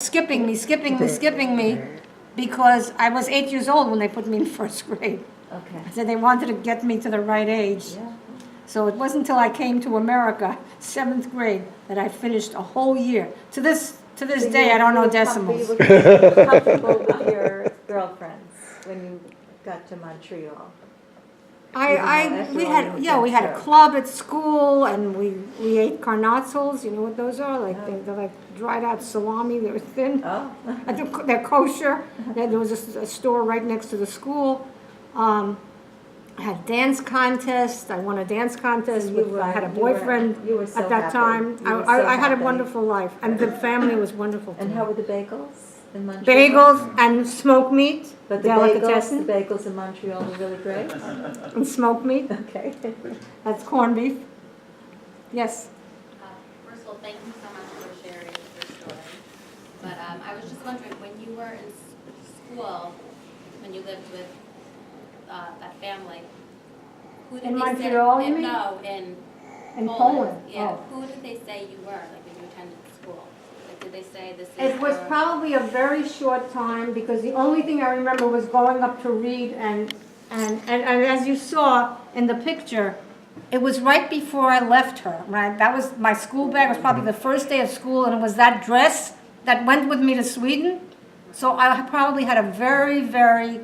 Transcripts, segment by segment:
skipping me, because I was 8 years old when they put me in first grade. Okay. So they wanted to get me to the right age. Yeah. So it wasn't until I came to America, 7th grade, that I finished a whole year. To this day, I don't know decimals. You were comfortable with your girlfriends when you got to Montreal? We had a club at school, and we ate carnatzels. You know what those are? Like they're like dried out salami. They're thin. Oh. They're kosher. There was a store right next to the school. I had dance contests. I won a dance contest. I had a boyfriend so at that happy. time. I had a wonderful life, and the family was wonderful too. And how were the bagels in Montreal? Bagels and smoked meat. But the bagels in Montreal were really great. And smoked meat. Okay. That's corned beef. Yes. First of all, thank you so much for sharing your story. But I was just wondering, when you were in school, when you lived with that family, who did In they Montreal, say? you mean? No, In Poland. Yeah. Oh. Who did they say you were, like when you attended school? Like, did they say this is It was probably a very short time, because the only thing I remember was going up to read, and as you saw in the picture, it was right before I left her, right? That was my school bag. It was probably the first day of school, and it was that dress that went with me to Sweden. So I probably had a very, very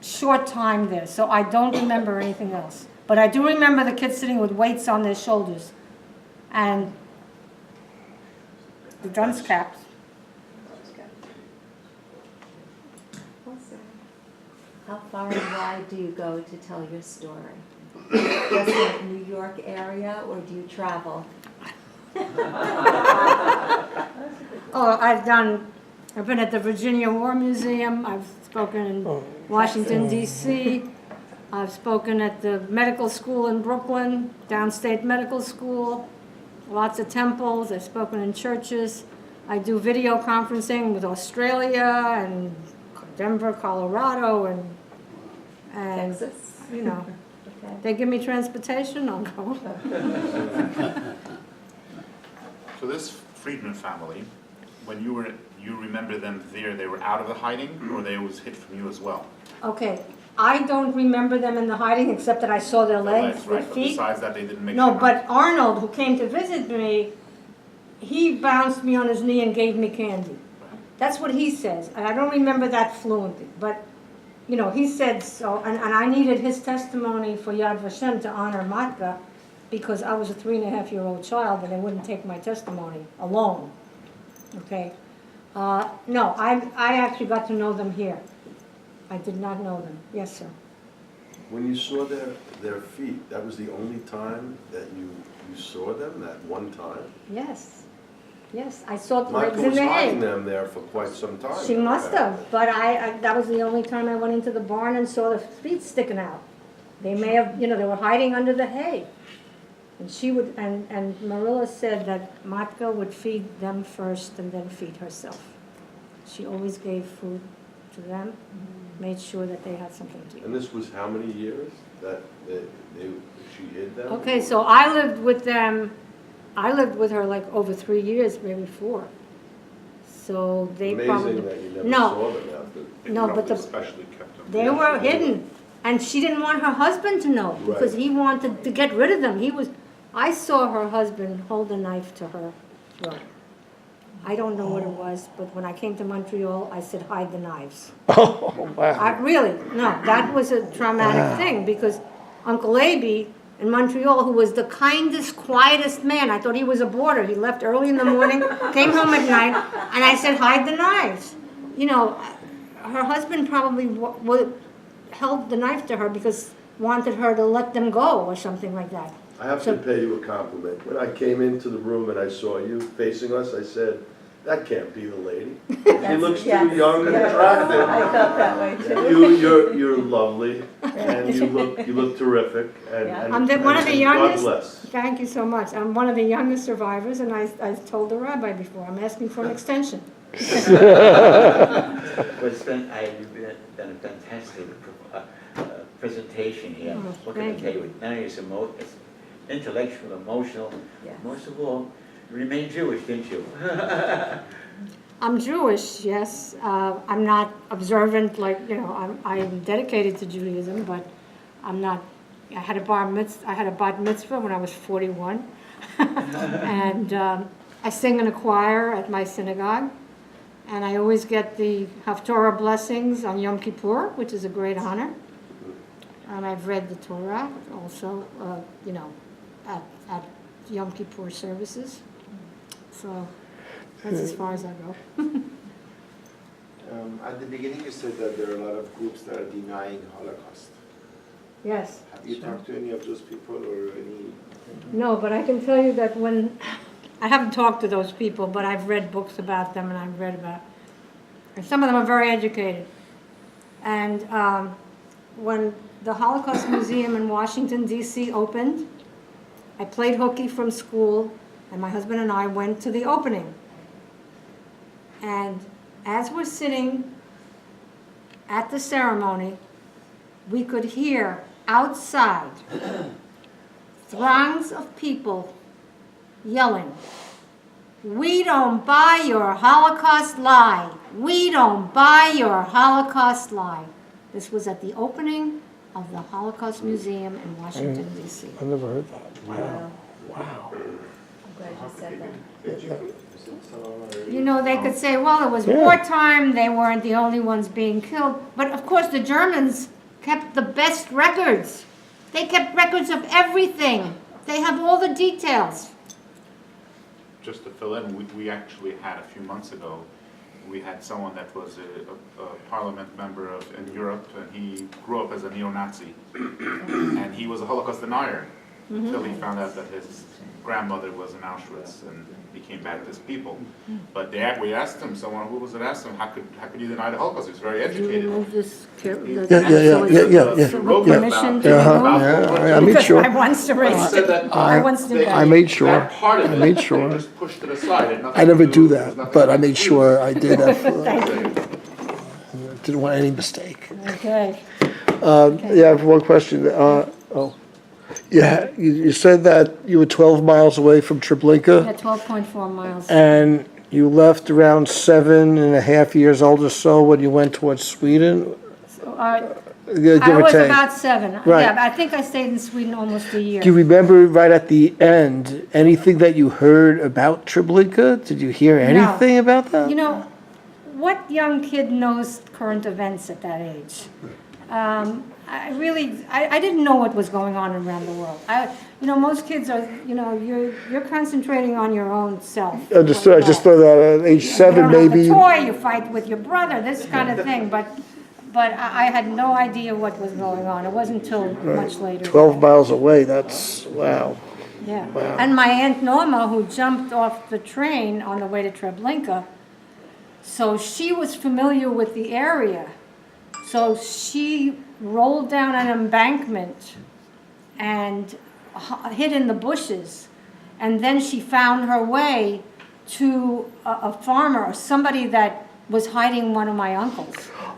short time there, so I don't remember anything else. But I do remember the kids sitting with weights on their shoulders, and the dunce caps. How far and wide do you go to tell your story? Just the New York area, or do you travel? Oh, I've been at the Virginia War Museum. I've spoken in Washington, D.C. I've spoken at the medical school in Brooklyn, Downstate Medical School, lots of temples. I've spoken in churches. I do video conferencing with Australia and Denver, Colorado, and Texas? You know, Okay. they give me transportation, I'll go. So this Friedman family, when you remember them there, they were out of the hiding, or they was hid from you as well? Okay, I don't remember them in the hiding, except that I saw their legs, their right? But feet. besides that, they didn't make No, sure. but Arnold, who came to visit me, he bounced me on his knee and gave me candy. That's what he says, and I don't remember that fluently, but, you know, he said so, and I needed his testimony for Yad Vashem to honor Matka, because I was a 3.5-year-old child, and they wouldn't take my testimony alone, okay? No, I actually got to know them here. I did not know them. Yes, sir. When you saw their feet, that was the only time that you saw them, that one time? Yes. Yes, I saw the legs Michael in was the hiding hay. them there for quite some time. She must have, but that was the only time I went into the barn and saw the feet sticking out. They may have, you know, they were hiding under the hay. And she would, and Marilla said that Matka would feed them first and then feed herself. She always gave food to them, made sure that they had something to eat. And this was how many years that she hid them? Okay, so I lived with them, I lived with her like over 3 years, maybe 4. So they probably. Amazing that you never No. saw them after. They No, probably but the- especially kept them. They were hidden, and she didn't want her husband to know, because he wanted to get rid of them. I saw her husband hold a knife to her throat. I don't know what it was, but when I came to Montreal, I said, hide the knives. Oh, wow. Really, no, that was a traumatic thing, because Uncle Aby in Montreal, who was the kindest, quietest man, I thought he was a boarder. He left early in the morning, came home at night, and I said, hide the knives. You know, her husband probably held the knife to her because wanted her to let them go or something like that. I have to pay you a compliment. When I came into the room and I saw you facing us, I said, that can't be the lady. She looks too young and attractive. I felt that way too. You're lovely, and you look terrific, and I'm one of the youngest. God bless. Thank you so much. I'm one of the youngest survivors, and I told the rabbi before, I'm asking for an extension. You've done a fantastic presentation here. Oh, What can I thank tell you? Not only is it's intellectual, emotional. Yes. Most of all, you remained Jewish, didn't you? I'm Jewish, yes. I'm not observant, like, I'm dedicated to Judaism, but I'm not, I had a bat mitzvah when I was 41. And I sing in a choir at my synagogue. And I always get the Haftorah blessings on Yom Kippur, which is a great honor. And I've read the Torah also, at Yom Kippur services. So that's as far as I go. At the beginning, you said that there are a lot of groups that are denying Holocaust. Yes. Have you talked to any of those people or any? No, but I can tell you that I haven't talked to those people, but I've read books about them, and I've read about, and some of them are very educated. And when the Holocaust Museum in Washington, D.C. opened, I played hooky from school, and my husband and I went to the opening. And as we're sitting at the ceremony, we could hear outside throngs of people yelling, "We don't buy your Holocaust lie. We don't buy your Holocaust lie." This was at the opening of the Holocaust Museum in Washington, D.C. I never heard that. Wow. Wow. I'm glad you said that. They could say, well, it was wartime, they weren't the only ones being killed. But of course, the Germans kept the best records. They kept records of everything. They have all the details. Just to fill in, we actually had a few months ago, we had someone that was a parliament member in Europe, and he grew up as a neo-Nazi. And he was a Holocaust denier until he found out that his grandmother was in Auschwitz, and he came back to his people. But we asked him, someone who was it asked him, how could you deny the Holocaust? He was very educated. I made sure. I once erased it. I once did that. I made sure. That part of it, I made sure. they just pushed it aside. It had nothing I never to do it was that, nothing but I to made do sure I did that. Thank Didn't want any mistake. Okay. Yeah, I have one question. You said that you were 12 miles away from Treblinka, Yeah, 12.4 miles. and you left around 7.5 years old or so when you went towards Sweden? Give I or was take. about 7. Right. Yeah, but I think I stayed in Sweden almost a year. Do you remember right at the end, anything that you heard about Treblinka? Did you hear anything about that? What young kid knows current events at that age? I didn't know what was going on around the world. Most kids are, you're concentrating on your own self. Understood. I just thought that at age 7, you don't maybe. have a toy, you fight with your brother, this kind of thing. But I had no idea what was going on. It wasn't until much later. 12 miles away. That's wow. Yeah. Wow. And my Aunt Norma, who jumped off the train on the way to Treblinka, so she was familiar with the area. So she rolled down an embankment and hid in the bushes. And then she found her way to a farmer, or somebody that was hiding one of my uncles.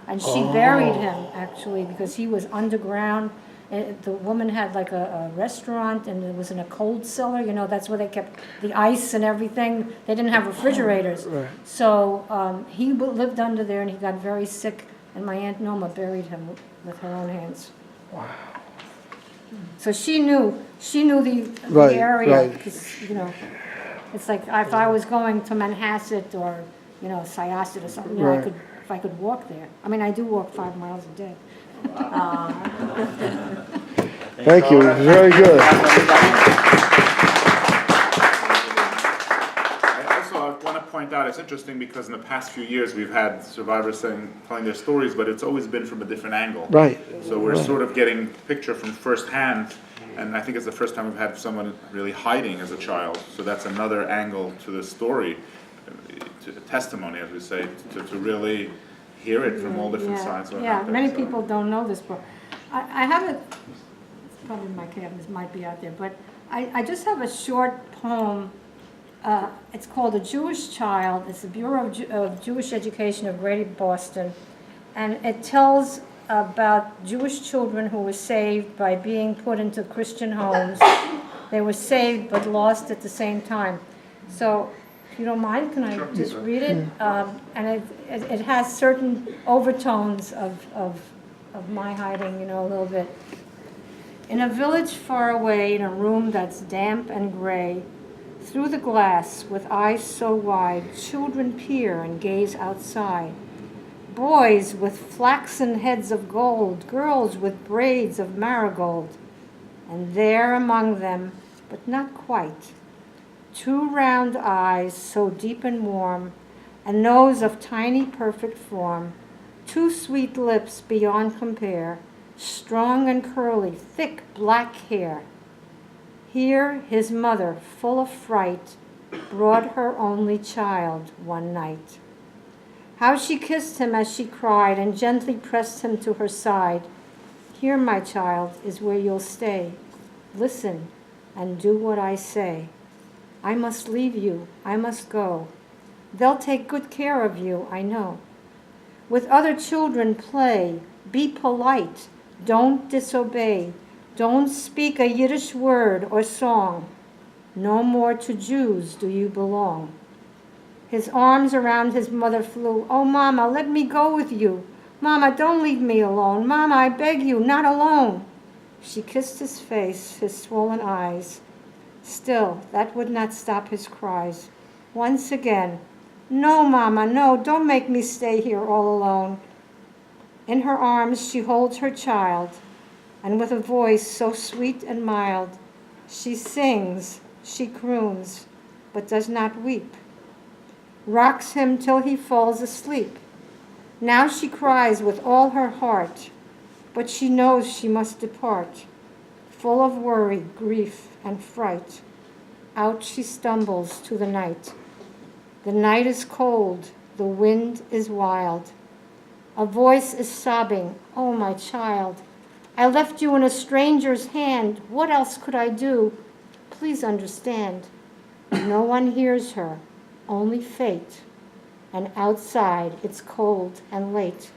And she buried him, actually, because he was underground. The woman had like a restaurant, and it was in a cold cellar. That's where they kept the ice and everything. They didn't have refrigerators. Right. So he lived under there, and he got very sick. And my Aunt Norma buried him with her own hands. Wow. So she knew the area. Right. Because, it's like if I was going to Manhasset or, Syosset or something, Right. if I could walk there. I mean, I do walk 5 miles a day. Thank you. Very good. I want to point out, it's interesting because in the past few years we've had survivors telling their stories, but it's always been from a different angle. Right. So we're sort of getting picture from first hand, and I think it's the first time we've had someone really hiding as a child. So that's another angle to the story, to the testimony, as we say, to really hear it from all different sides. Many people don't know this, but I have it. It's probably in my cabinets, might be out there, but I just have a short poem. It's called A Jewish Child. It's the Bureau of Jewish Education of Greater Boston. And it tells about Jewish children who were saved by being put into Christian homes. They were saved but lost at the same time. So If you don't mind, can I Sure. just read it? And it has certain overtones of my hiding, you know, a little bit. In a village far away, in a room that's damp and gray, through the glass, with eyes so wide, children peer and gaze outside. Boys with flaxen heads of gold, girls with braids of marigold. And there among them, but not quite, 2 round eyes so deep and warm, a nose of tiny perfect form, 2 sweet lips beyond compare, strong and curly, thick black hair. Here his mother, full of fright, brought her only child one night. How she kissed him as she cried and gently pressed him to her side. Here, my child, is where you'll stay. Listen and do what I say. I must leave you, I must go. They'll take good care of you, I know. With other children play, be polite, don't disobey. Don't speak a Yiddish word or song. No more to Jews do you belong. His arms around his mother flew. Oh, Mama, let me go with you. Mama, don't leave me alone. Mama, I beg you, not alone. She kissed his face, his swollen eyes. Still, that would not stop his cries. Once again, no, Mama, no, don't make me stay here all alone. In her arms she holds her child, and with a voice so sweet and mild, she sings, she croons, but does not weep. Rocks him till he falls asleep. Now she cries with all her heart, but she knows she must depart. Full of worry, grief, and fright, out she stumbles to the night. The night is cold, the wind is wild. A voice is sobbing, oh, my child, I left you in a stranger's hand. What else could I do? Please understand. No one hears her, only fate. And outside it's cold and late.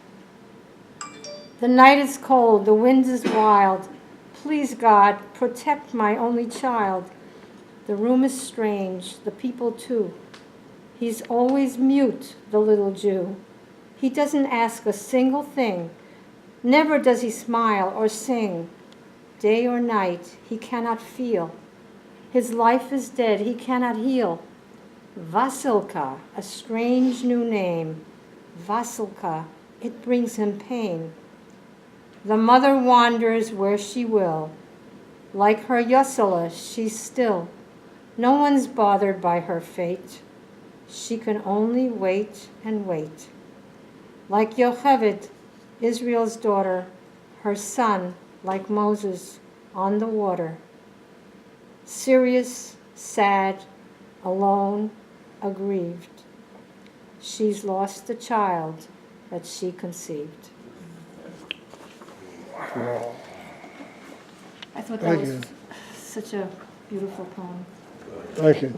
The night is cold, the wind is wild. Please, God, protect my only child. The room is strange, the people too. He's always mute, the little Jew. He doesn't ask a single thing. Never does he smile or sing. Day or night, he cannot feel. His life is dead, he cannot heal. Vasilka, a strange new name. Vasilka, it brings him pain. The mother wanders where she will. Like her Yosela, she's still. No one's bothered by her fate. She can only wait and wait. Like Yocheved, Israel's daughter, her son, like Moses, on the water. Serious, sad, alone, aggrieved. She's lost the child that she conceived. I thought that Thank was you. such a beautiful poem. Thank you.